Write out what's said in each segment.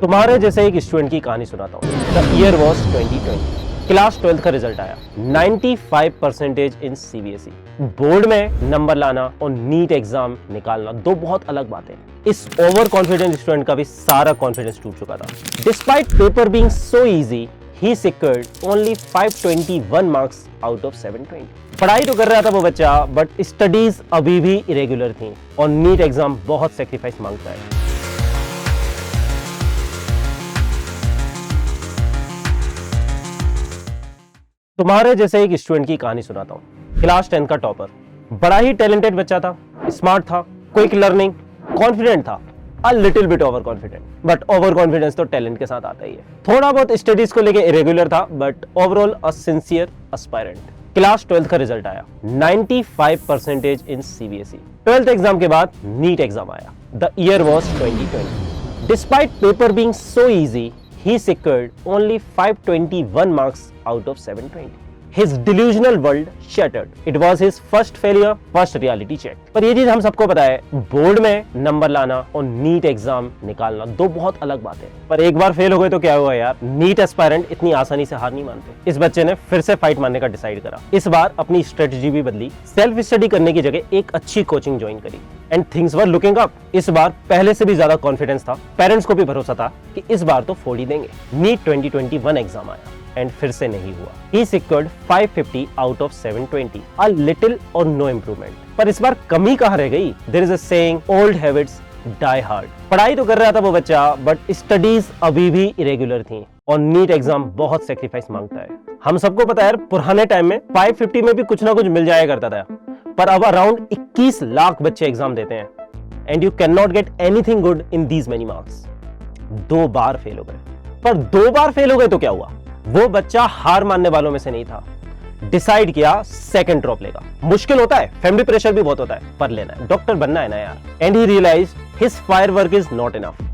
तुम्हारे जैसे एक स्टूडेंट की कहानी सुनाता हूँ। The year was 2020। क्लास 12 का रिजल्ट आया 95% इन सीबीएसई। बोर्ड में नंबर लाना और नीट एग्जाम निकालना दो बहुत अलग बातें हैं। इस ओवर कॉन्फिडेंट स्टूडेंट का भी सारा कॉन्फिडेंस टूट चुका था। Despite paper being so easy, he secured only 521 marks out of 720। पढ़ाई तो कर रहा था वो बच्चा, बट स्टडीज अभी भी इरेगुलर थी और नीट एग्जाम बहुत सेक्रीफाइस मांगता है। तुम्हारे जैसे एक स्टूडेंट की कहानी सुनाता हूँ। क्लास 10 का टॉपर, बड़ा ही टैलेंटेड बच्चा था, स्मार्ट था, क्विक लर्निंग, कॉन्फिडेंट था, a little bit over confident. But over confidence तो टैलेंट के साथ आता ही है। थोड़ा बहुत स्टडीज को लेके इरेगुलर था, but overall a sincere aspirant. Class 12 का रिजल्ट आया 95% इन सीबीएसई। 12th एग्जाम के बाद नीट एग्जाम आया। The year was 2020। Despite paper being so easy, he secured only 521 marks out of 720। His delusional world shattered. It was his first failure, first reality check। पर ये चीज हम सबको पता है, बोर्ड में नंबर लाना और नीट एग्जाम निकालना दो बहुत अलग बातें हैं। पर एक बार फेल हो गए तो क्या हुआ यार, नीट एस्पायरेंट इतनी आसानी से हार नहीं मानते। इस बच्चे ने फिर से फाइट मारने का डिसाइड करा। इस बार अपनी स्ट्रेटजी भी बदली, सेल्फ स्टडी करने की जगह एक अच्छी कोचिंग ज्वाइन करी and things were looking up. इस बार पहले से भी ज्यादा कॉन्फिडेंस था, पेरेंट्स को भी भरोसा था कि इस बार तो फोड़ ही देंगे। नीट 2021 एग्जाम आया एंड फिर से नहीं हुआ। He secured 550 out of 720, a little or no improvement। पर इस बार कमी कहाँ रह गई? There is a saying, old habits die hard। पढ़ाई तो कर रहा था वो बच्चा, बट स्टडीज अभी भी इरेगुलर थी और नीट एग्जाम बहुत सेक्रीफाइस मांगता है। हम सबको पता है पुराने टाइम में 550 में भी कुछ ना कुछ मिल जाया करता था, पर अब अराउंड 21 लाख बच्चे एग्जाम देते हैं and you can not get anything good in these many marks. 2 bar fail हो गए, पर 2 बार फेल हो गए तो क्या हुआ? वो बच्चा हार मानने वालों में से नहीं था। डिसाइड किया सेकंड ड्रॉप लेगा। मुश्किल होता है, फैमिली प्रेशर भी बहुत होता है, पर लेना है, डॉक्टर बनना है ना यार। And he realised his firework is not enough.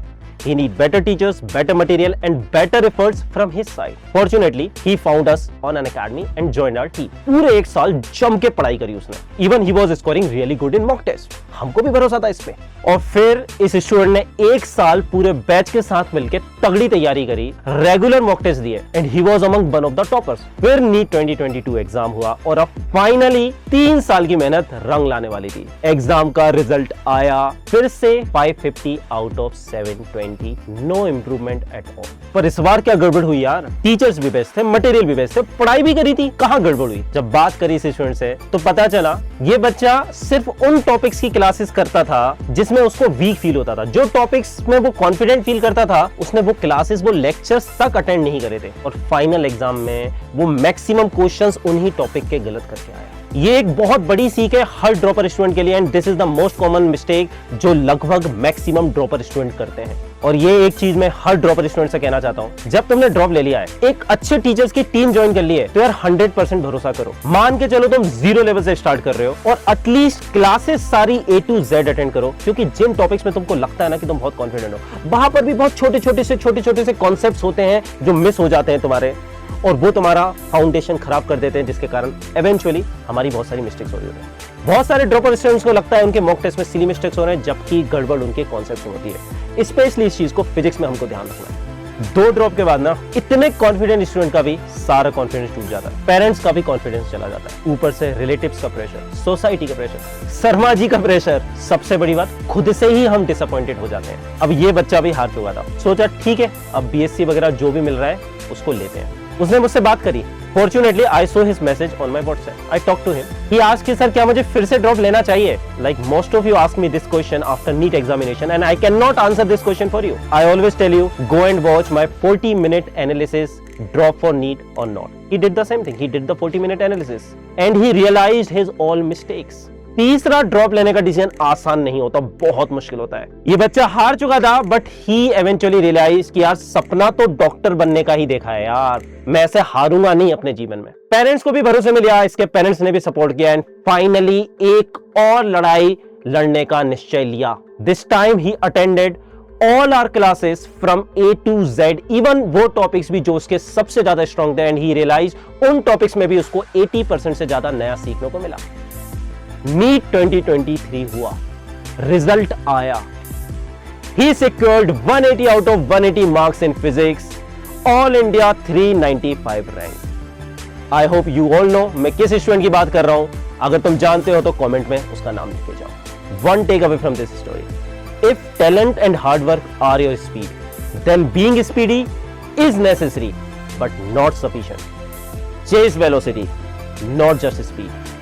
He need better teachers, better material and better efforts from his side। Fortunately, he found us on an academy and joined our team। पूरे 1 साल जम के पढ़ाई करी उसने। Even he was scoring really good in mock test। हमको भी भरोसा था इसमें। और फिर इस स्टूडेंट ने 1 साल पूरे बैच के साथ मिलकर तगड़ी तैयारी करी, रेगुलर मॉक टेस्ट दिए and he was among one of the toppers. फिर नीट 2022 एग्जाम हुआ और अब फाइनली 3 साल की मेहनत रंग लाने वाली थी। एग्जाम का रिजल्ट आया फिर से 550 out of 720। No improvement at all. पर इस बार क्या गड़बड़ हुई यार? टीचर्स भी बेस्ट थे, मटेरियल भी बेस्ट थे, पढ़ाई भी करी थी, कहाँ गड़बड़ हुई? जब बात करी इस स्टूडेंट से तो पता चला ये बच्चा सिर्फ उन टॉपिक्स की क्लासेस करता था जिसमें उसको वीक फील होता था। जो टॉपिक्स में वो कॉन्फिडेंट फील करता था उसने वो क्लासेस, वो लेक्चर्स तक अटेंड नहीं करे थे और फाइनल एग्जाम में वो मैक्सिमम क्वेश्चंस उन्हीं टॉपिक के गलत करके आया। ये एक बहुत बड़ी सीख है हर ड्रॉपर स्टूडेंट के लिए and this is the most common mistake जो लगभग मैक्सिमम ड्रॉपर स्टूडेंट करते हैं। और ये एक चीज मैं हर ड्रॉपर स्टूडेंट से कहना चाहता हूँ, जब तुमने ड्रॉप ले लिया है, एक अच्छे टीचर्स की टीम ज्वाइन कर ली है, तो यार 100% भरोसा करो। मान के चलो तुम 0 लेवल से स्टार्ट कर रहे हो और एटलीस्ट क्लासेस सारी A to Z अटेंड करो, क्योंकि जिन टॉपिक्स में तुमको लगता है ना कि तुम बहुत कॉन्फिडेंट हो, वहां पर भी बहुत छोटे छोटे से कॉन्सेप्ट्स होते हैं जो मिस हो जाते हैं तुम्हारे, और वो तुम्हारा फाउंडेशन खराब कर देते हैं, जिसके कारण इवेंचुअली हमारी बहुत सारी मिस्टेक्स हो रही होती है। बहुत सारे ड्रॉपर स्टूडेंट्स को लगता है उनके मॉक टेस्ट में सिली मिस्टेक्स हो रहे हैं, जबकि गड़बड़ उनके कॉन्सेप्ट में होती है। स्पेशली इस चीज को फिजिक्स में हमको ध्यान रखना है। 2 ड्रॉप के बाद ना इतने कॉन्फिडेंट स्टूडेंट का भी सारा कॉन्फिडेंस टूट जाता है, पेरेंट्स का भी कॉन्फिडेंस चला जाता है, ऊपर से रिलेटिव्स का प्रेशर, सोसाइटी का प्रेशर, शर्मा जी का प्रेशर, सबसे बड़ी बात खुद से ही हम डिसअपॉइंटेड हो जाते हैं। अब ये बच्चा भी हार चुका था, सोचा ठीक है अब बीएससी वगैरह जो भी मिल रहा है उसको लेते हैं। उसने मुझसे बात करी। Fortunately, I saw his message on my WhatsApp. I talked to him. He asked कि सर क्या मुझे फिर से ड्रॉप लेना चाहिए? Like most of you ask me this question after NEET examination and I cannot answer this question for you. I always tell you, go and watch my 40-minute analysis, drop for NEET or not. He did the same thing. He did the 40-minute analysis and he realized his all mistakes। तीसरा drop लेने का decision आसान नहीं होता, बहुत मुश्किल होता है। ये बच्चा हार चुका था, बट ही इवेंचुअली रियलाइज कि यार सपना तो डॉक्टर बनने का ही देखा है यार, मैं ऐसे हारूंगा नहीं अपने जीवन में। पेरेंट्स को भी भरोसे में लिया, इसके पेरेंट्स ने भी सपोर्ट किया एंड फाइनली एक और लड़ाई लड़ने का निश्चय लिया। This time he attended all our classes from A to Z, even वो टॉपिक्स भी जो उसके सबसे ज्यादा स्ट्रॉन्ग थे एंड ही रियलाइज उन टॉपिक्स में भी उसको 80% से ज्यादा नया सीखने को मिला। नीट 2023 हुआ, रिजल्ट आया He secured 180 out of 180 marks in physics, All India 395 rank. I hope you all know मैं किस स्टूडेंट की बात कर रहा हूं. अगर तुम जानते हो तो कमेंट में उसका नाम लिख के जाओ. One takeaway from this story: if talent and hard work are your speed, then being speedy is necessary but not sufficient. Chase velocity, not just speed.